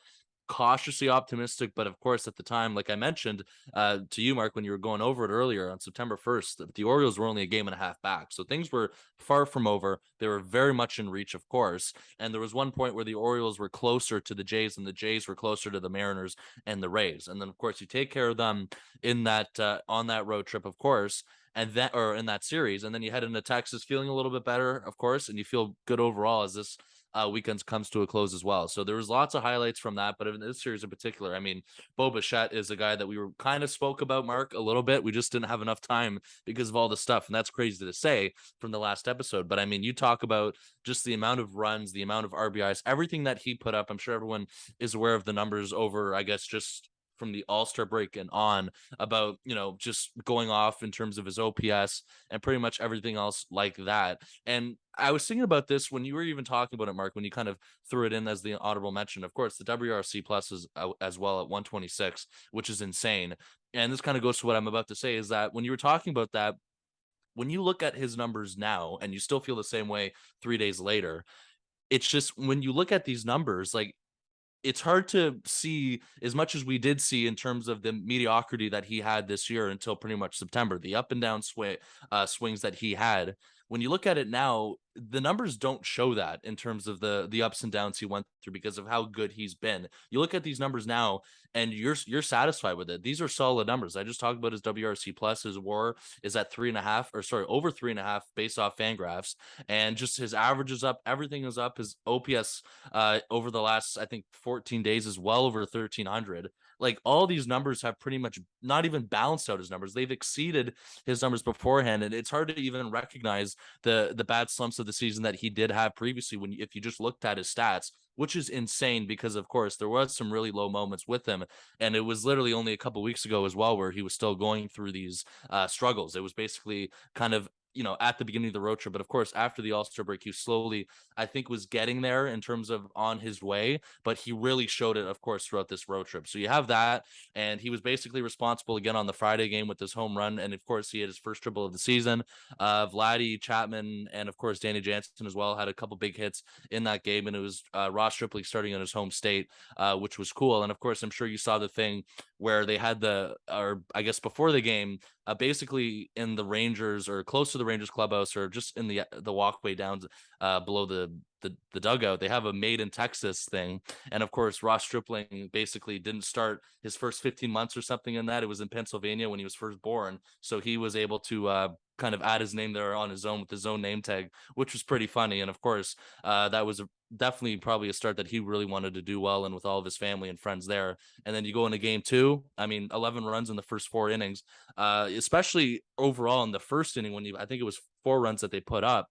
cautiously optimistic, but of course at the time, like I mentioned to you, Mark, when you were going over it earlier on September 1st, the Orioles were only a game and a half back, so things were far from over. They were very much in reach, of course, and there was one point where the Orioles were closer to the Jays and the Jays were closer to the Mariners and the Rays, and then of course you take care of them in that on that road trip, of course, and that, or in that series, and then you head into Texas feeling a little bit better, of course, and you feel good overall as this weekend comes to a close as well. So there was lots of highlights from that, but in this series in particular, I mean, Bo Bichette is a guy that we were kind of spoke about, Mark, a little bit. We just didn't have enough time because of all the stuff, and that's crazy to say from the last episode. But I mean, you talk about just the amount of runs, the amount of RBIs, everything that he put up. I'm sure everyone is aware of the numbers over, I guess, just from the All-Star break and on, about just going off in terms of his OPS and pretty much everything else like that. And I was thinking about this when you were even talking about it, Mark, when you kind of threw it in as the audible mention. Of course, the WRC plus is as well at 126, which is insane. And this kind of goes to what I'm about to say, is that when you were talking about that, when you look at his numbers now and you still feel the same way 3 days later, it's just when you look at these numbers, like, it's hard to see as much as we did see in terms of the mediocrity that he had this year until pretty much September, the up and down swings that he had. When you look at it now, the numbers don't show that in terms of the ups and downs he went through because of how good he's been. You look at these numbers now and you're satisfied with it. These are solid numbers. I just talked about his WRC plus. His WAR is at 3.5, or sorry, over 3.5 based off Fangraphs, and just his average is up. Everything is up. His OPS over the last, I think, 14 days is well over 1,300. Like, all these numbers have pretty much not even balanced out his numbers. They've exceeded his numbers beforehand, and it's hard to even recognize the bad slumps of the season that he did have previously if you just looked at his stats, which is insane because of course there was some really low moments with him, and it was literally only a couple weeks ago as well where he was still going through these struggles. It was basically kind of at the beginning of the road trip, but of course after the All-Star break he slowly, I think, was getting there in terms of on his way, but he really showed it, of course, throughout this road trip. So you have that, and he was basically responsible again on the Friday game with this home run, and of course he had his first triple of the season. Vladdy, Chapman, and of course Danny Jansen as well had a couple big hits in that game, and it was Ross Stripling starting in his home state, which was cool. And of course, I'm sure you saw the thing where they had or I guess before the game, basically in the Rangers, or close to the Rangers clubhouse, or just in the walkway down below the dugout, they have a made in Texas thing. And of course, Ross Stripling basically didn't start his first 15 months or something in that. It was in Pennsylvania when he was first born. So he was able to kind of add his name there on his own with his own name tag, which was pretty funny. And of course, that was definitely probably a start that he really wanted to do well, and with all of his family and friends there. And then you go into game two. I mean, 11 runs in the first 4 innings, especially overall in the first inning when I think it was 4 runs that they put up.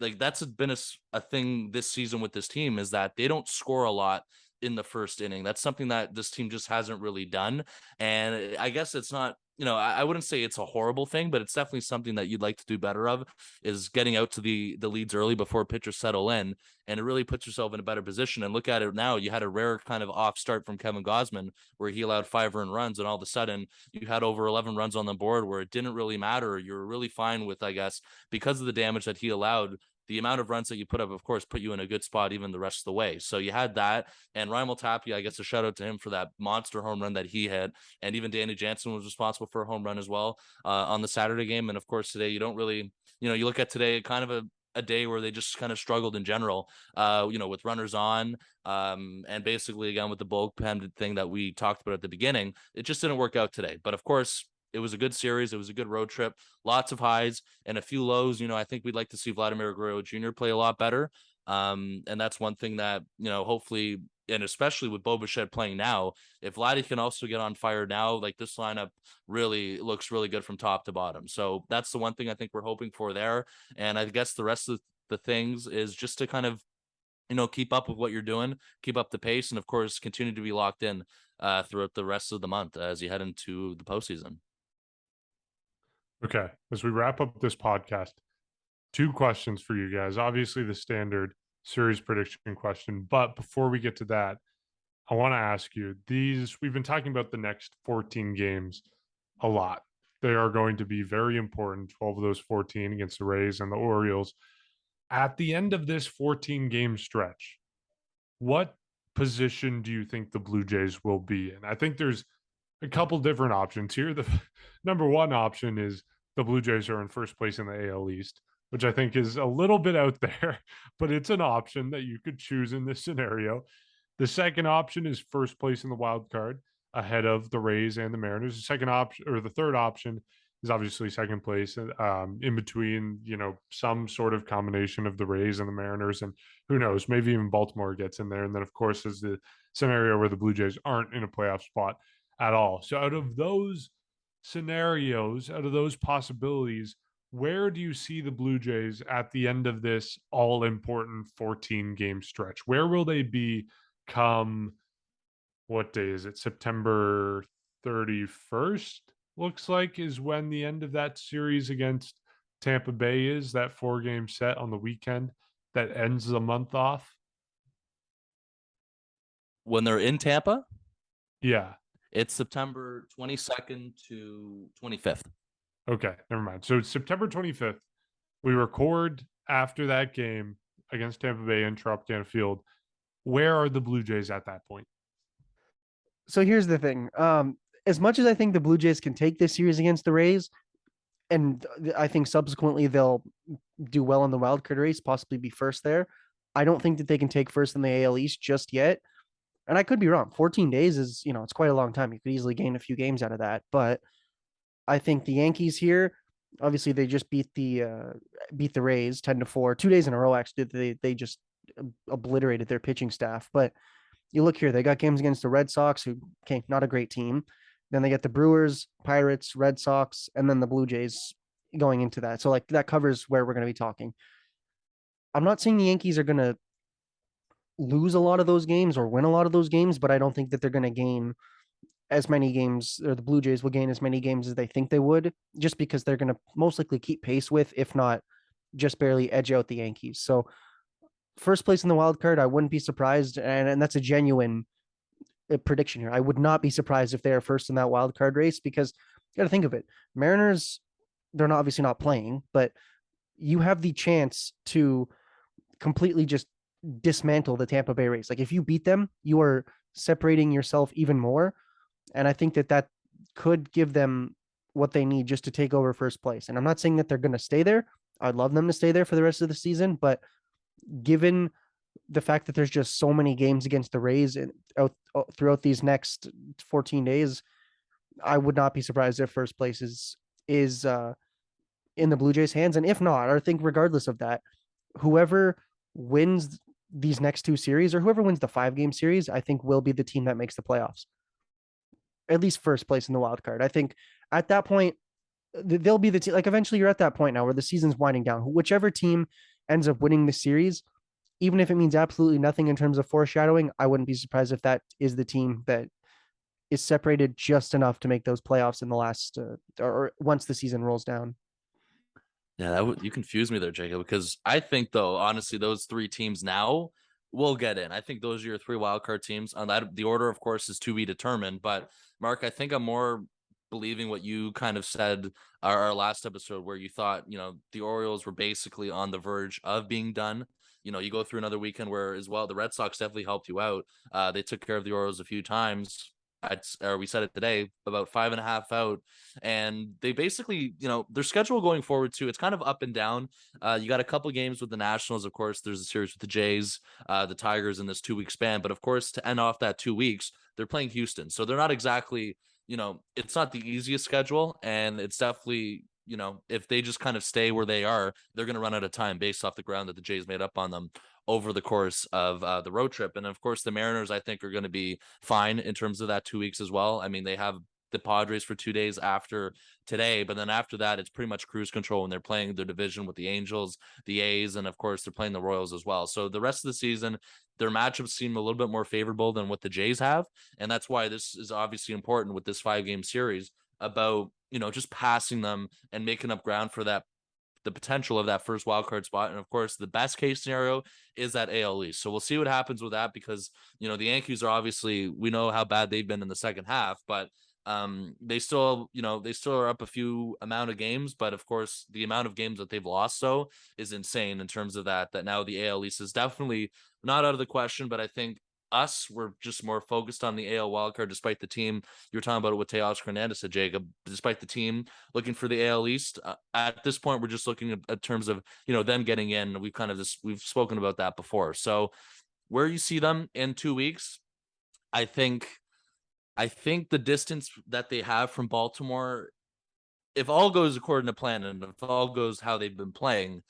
Like, that's been a thing this season with this team, is that they don't score a lot in the first inning. That's something that this team just hasn't really done. And I guess it's not, I wouldn't say it's a horrible thing, but it's definitely something that you'd like to do better of, is getting out to the leads early before pitchers settle in, and it really puts yourself in a better position. And look at it now, you had a rare kind of off start from Kevin Gausman where he allowed 5 earned runs, and all of a sudden you had over 11 runs on the board where it didn't really matter. You were really fine with, I guess, because of the damage that he allowed. The amount of runs that you put up, of course, put you in a good spot even the rest of the way. So you had that. And Raimel Tapia, I guess a shout out to him for that monster home run that he had. And even Danny Jansen was responsible for a home run as well on the Saturday game. And of course, today you don't really, you look at today, kind of a day where they just kind of struggled in general, with runners on, and basically again with the bullpen thing that we talked about at the beginning. It just didn't work out today. But of course, it was a good series. It was a good road trip, lots of highs and a few lows. I think we'd like to see Vladimir Guerrero Jr. play a lot better. And that's one thing that, hopefully, and especially with Bo Bichette playing now, if Vladdy can also get on fire now, like this lineup really looks really good from top to bottom. So that's the one thing I think we're hoping for there. And I guess the rest of the things is just to kind of, keep up with what you're doing, keep up the pace, and of course, continue to be locked in throughout the rest of the month as you head into the postseason. Okay. As we wrap up this podcast, 2 questions for you guys. Obviously, the standard series prediction question. But before we get to that, I want to ask you we've been talking about the next 14 games a lot. They are going to be very important, 12 of those 14 against the Rays and the Orioles. At the end of this 14 game stretch, what position do you think the Blue Jays will be in? I think there's a couple different options here. The number one option is the Blue Jays are in first place in the AL East, which I think is a little bit out there, but it's an option that you could choose in this scenario. The second option is first place in the wild card ahead of the Rays and the Mariners. The second option, or the third option, is obviously second place in between, some sort of combination of the Rays and the Mariners. And who knows, maybe even Baltimore gets in there. And then, of course, is the scenario where the Blue Jays aren't in a playoff spot at all. So out of those scenarios, out of those possibilities, where do you see the Blue Jays at the end of this all important 14 game stretch? Where will they be come, what day is it? September 31st, looks like, is when the end of that series against Tampa Bay is, that 4-game set on the weekend that ends the month off. When they're in Tampa? Yeah. It's September 22nd to 25th. Okay, never mind. So it's September 25th. We record after that game against Tampa Bay in Tropicana Field. Where are the Blue Jays at that point? So here's the thing. As much as I think the Blue Jays can take this series against the Rays, and I think subsequently they'll do well in the wild card race, possibly be first there, I don't think that they can take first in the AL East just yet. And I could be wrong. 14 days is, it's quite a long time. You could easily gain a few games out of that. But I think the Yankees here, obviously they just beat the Rays 10-4, 2 days in a row. Actually, they just obliterated their pitching staff. But you look here, they got games against the Red Sox, who, okay, not a great team. Then they get the Brewers, Pirates, Red Sox, and then the Blue Jays going into that. So like that covers where we're going to be talking. I'm not saying the Yankees are going to lose a lot of those games or win a lot of those games, but I don't think that they're going to gain as many games, or the Blue Jays will gain as many games as they think they would, just because they're going to most likely keep pace with, if not just barely edge out the Yankees. So first place in the wild card, I wouldn't be surprised. And that's a genuine prediction here. I would not be surprised if they are first in that wild card race, because you got to think of it. Mariners, they're obviously not playing, but you have the chance to completely just dismantle the Tampa Bay Rays. Like if you beat them, you are separating yourself even more. And I think that could give them what they need just to take over first place. And I'm not saying that they're going to stay there. I'd love them to stay there for the rest of the season, but given the fact that there's just so many games against the Rays and throughout these next 14 days, I would not be surprised if first place is in the Blue Jays' hands. And if not, I think regardless of that, whoever wins these next 2 series, or whoever wins the 5-game series, I think will be the team that makes the playoffs. At least first place in the wild card. I think at that point, they'll be the team. Like eventually you're at that point now where the season's winding down. Whichever team ends up winning the series, even if it means absolutely nothing in terms of foreshadowing, I wouldn't be surprised if that is the team that is separated just enough to make those playoffs in the last, or once the season rolls down. Yeah, you confused me there, Jacob, because I think, though, honestly, those 3 teams now will get in. I think those are your 3 wildcard teams. On that, the order, of course, is to be determined. But, Mark, I think I'm more believing what you kind of said our last episode, where you thought, the Orioles were basically on the verge of being done. You go through another weekend where, as well, the Red Sox definitely helped you out. They took care of the Orioles a few times. We said it today, about 5.5 out, and they basically, their schedule going forward too, it's kind of up and down. You got a couple games with the Nationals, of course. There's a series with the Jays, the Tigers in this 2-week span, but of course, to end off that 2 weeks, they're playing Houston, so they're not exactly it's not the easiest schedule, and it's definitely, if they just kind of stay where they are, they're going to run out of time based off the ground that the Jays made up on them over the course of the road trip. And of course, the Mariners, I think, are going to be fine in terms of that 2 weeks as well. I mean, they have the Padres for 2 days after today, but then after that, it's pretty much cruise control when they're playing their division with the Angels, the A's, and of course, they're playing the Royals as well. So the rest of the season, their matchups seem a little bit more favorable than what the Jays have. And that's why this is obviously important with this 5-game series about, just passing them and making up ground for the potential of that first wild card spot. And of course, the best case scenario is that AL East. So we'll see what happens with that, because, the Yankees are obviously, we know how bad they've been in the second half, but they still are up a few amount of games, but of course the amount of games that they've lost is insane in terms of that now the AL East is definitely not out of the question. But I think we're just more focused on the AL wildcard, despite the team you were talking about it with Teoscar Hernandez said, Jacob, despite the team looking for the AL East. At this point, we're just looking at terms of, them getting in. We've spoken about that before. So where you see them in 2 weeks, I think the distance that they have from Baltimore, if all goes according to plan and if all goes how they've been playing,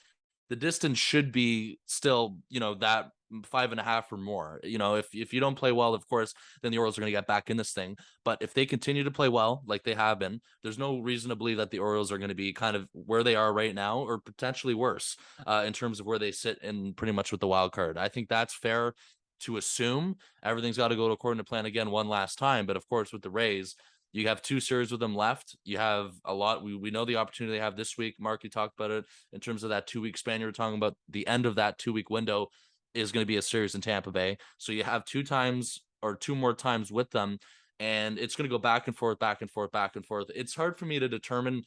the distance should be still, that 5.5 or more. If you don't play well, of course, then the Orioles are going to get back in this thing. But if they continue to play well, like they have been, there's no reason to believe that the Orioles are going to be kind of where they are right now, or potentially worse, in terms of where they sit in pretty much with the wild card. I think that's fair to assume. Everything's got to go according to plan again one last time. But of course, with the Rays, you have 2 series with them left. You have a lot. We know the opportunity they have this week. Mark, you talked about it in terms of that 2-week span. You were talking about the end of that 2-week window is going to be a series in Tampa Bay. So you have 2 more times with them. And it's going to go back and forth, back and forth, back and forth. It's hard for me to determine,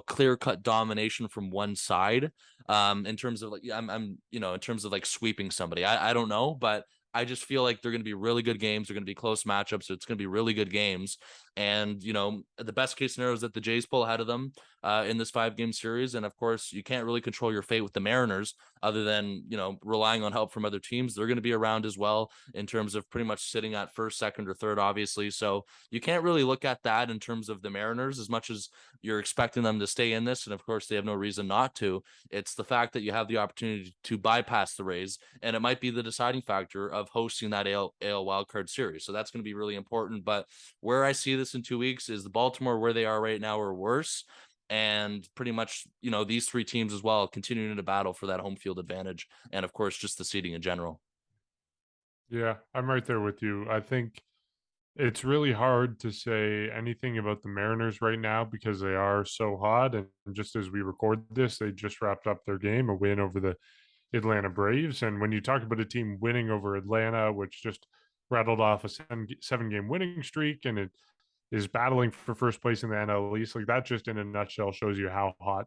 clear-cut domination from one side. In terms of in terms of like sweeping somebody. I don't know, but I just feel like they're going to be really good games. They're going to be close matchups. So it's going to be really good games. And, the best case scenario is that the Jays pull ahead of them in this 5-game series. And of course, you can't really control your fate with the Mariners other than, relying on help from other teams. They're going to be around as well in terms of pretty much sitting at first, second, or third, obviously. So you can't really look at that in terms of the Mariners as much as you're expecting them to stay in this. And of course, they have no reason not to. It's the fact that you have the opportunity to bypass the Rays, and it might be the deciding factor of hosting that AL wildcard series. So that's going to be really important. But where I see this in 2 weeks is the Baltimore, where they are right now, or worse. And pretty much, these 3 teams as well, continuing to battle for that home field advantage. And of course, just the seeding in general. Yeah, I'm right there with you. I think it's really hard to say anything about the Mariners right now because they are so hot. And just as we record this, they just wrapped up their game, a win over the Atlanta Braves. And when you talk about a team winning over Atlanta, which just rattled off a 7-game winning streak, and it is battling for first place in the NL East, like that just in a nutshell shows you how hot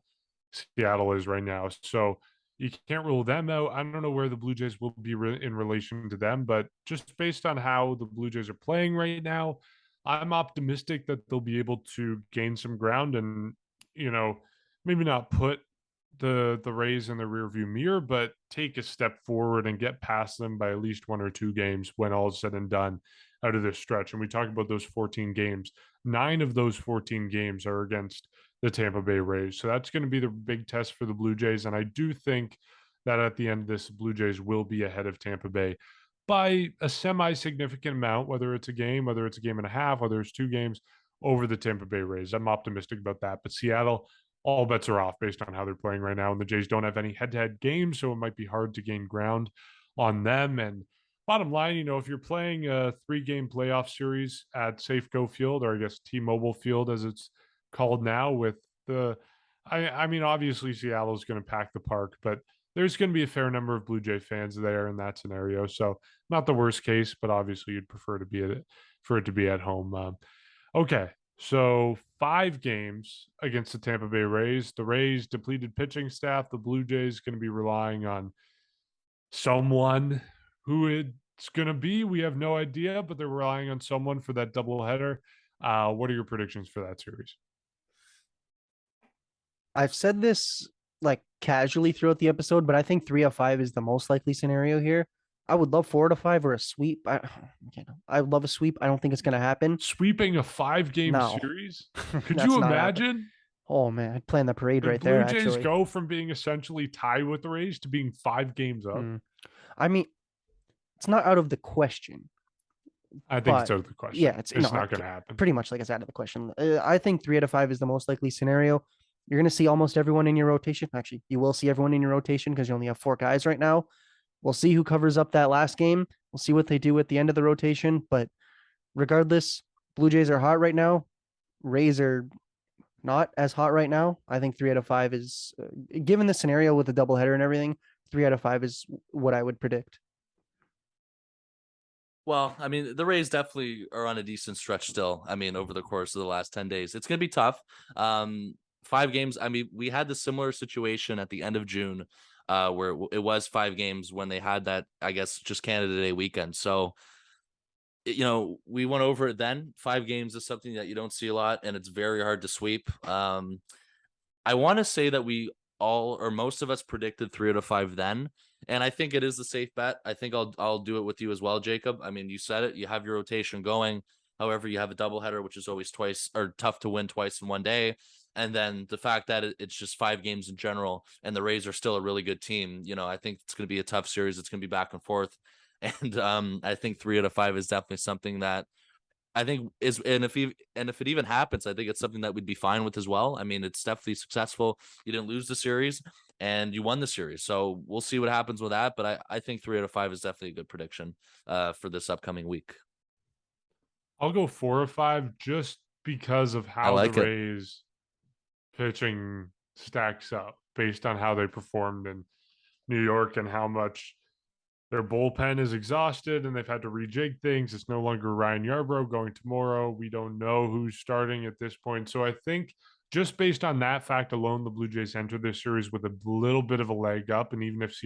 Seattle is right now. So you can't rule them out. I don't know where the Blue Jays will be in relation to them, but just based on how the Blue Jays are playing right now, I'm optimistic that they'll be able to gain some ground and, maybe not put the Rays in the rearview mirror, but take a step forward and get past them by at least 1 or 2 games when all is said and done out of this stretch. And we talk about those 14 games. 9 of those 14 games are against the Tampa Bay Rays. So that's going to be the big test for the Blue Jays. And I do think that at the end of this, Blue Jays will be ahead of Tampa Bay by a semi-significant amount, whether it's a game, whether it's a game and a half, whether it's 2 games over the Tampa Bay Rays. I'm optimistic about that. But Seattle, all bets are off based on how they're playing right now. And the Jays don't have any head-to-head games, so it might be hard to gain ground on them. And bottom line, if you're playing a 3-game playoff series at Safeco Field, or I guess T-Mobile Field as it's called now, with I mean, obviously Seattle is going to pack the park, but there's going to be a fair number of Blue Jay fans there in that scenario. So not the worst case, but obviously you'd prefer for it to be at home. Okay, so 5 games against the Tampa Bay Rays. The Rays depleted pitching staff. The Blue Jays going to be relying on someone who it's going to be. We have no idea, but they're relying on someone for that doubleheader. What are your predictions for that series? I've said this like casually throughout the episode, but I think 3 of 5 is the most likely scenario here. I would love 4 to 5 or a sweep. I would love a sweep. I don't think it's going to happen. Sweeping a 5-game No. series? Could That's you not happening. imagine? Oh man, I'd plan the parade The right there. Blue Jays Actually, go from being essentially tied with the Rays to being 5 games up. I mean, it's not out of the question. I think But it's out of the question. yeah, it's not going to happen. Pretty much like it's out of the question. I think 3 out of 5 is the most likely scenario. You're going to see almost everyone in your rotation. Actually, you will see everyone in your rotation because you only have 4 guys right now. We'll see who covers up that last game. We'll see what they do at the end of the rotation. But regardless, Blue Jays are hot right now. Rays are not as hot right now. I think 3 out of 5 is, given the scenario with the doubleheader and everything, 3 out of 5 is what I would predict. Well, I mean, the Rays definitely are on a decent stretch still. I mean, over the course of the last 10 days, it's going to be tough. 5 games. I mean, we had the similar situation at the end of June, where it was 5 games when they had that, I guess, just Canada Day weekend. So, we went over it then. 5 games is something that you don't see a lot, and it's very hard to sweep. I want to say that we all, or most of us, predicted 3 out of 5 then. And I think it is the safe bet. I think I'll do it with you as well, Jacob. I mean, you said it. You have your rotation going. However, you have a doubleheader, which is always twice or tough to win twice in one day. And then the fact that it's just 5 games in general, and the Rays are still a really good team. I think it's going to be a tough series. It's going to be back and forth. And I think 3 out of 5 is definitely something that I think is, and if it even happens, I think it's something that we'd be fine with as well. I mean, it's definitely successful. You didn't lose the series and you won the series. So we'll see what happens with that. But I think 3 out of 5 is definitely a good prediction for this upcoming week. I'll go 4 or 5 just because of how like the it. Rays pitching stacks up based on how they performed in New York and how much their bullpen is exhausted and they've had to rejig things. It's no longer Ryan Yarbrough going tomorrow. We don't know who's starting at this point. So I think just based on that fact alone, the Blue Jays enter this series with a little bit of a leg up. And even if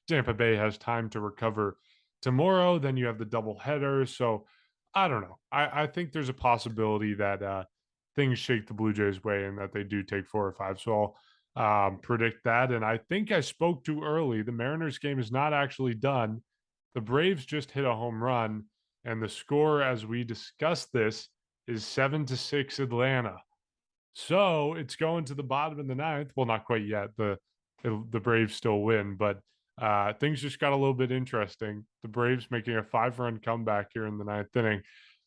Tampa Bay has time to recover tomorrow, then you have the double header. So I don't know. I think there's a possibility that things shake the Blue Jays way and that they do take 4 or 5. So I'll predict that. And I think I spoke too early. The Mariners game is not actually done. The Braves just hit a home run, and the score, as we discussed this, is 7-6 Atlanta. So it's going to the bottom of the ninth. Well, not quite yet. The Braves still win, but things just got a little bit interesting. The Braves making a 5-run comeback here in the ninth inning.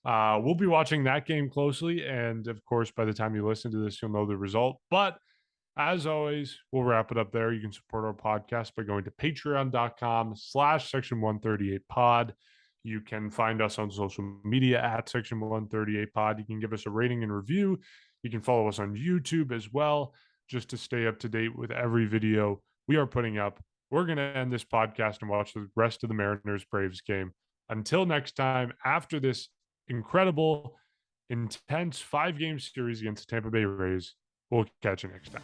We'll be watching that game closely, and of course, by the time you listen to this, you'll know the result. But as always, we'll wrap it up there. You can support our podcast by going to patreon.com/section138pod. You can find us on social media at section138pod. You can give us a rating and review. You can follow us on YouTube as well, just to stay up to date with every video we are putting up. We're going to end this podcast and watch the rest of the Mariners Braves game. Until next time, after this incredible, intense 5-game series against the Tampa Bay Rays, we'll catch you next time.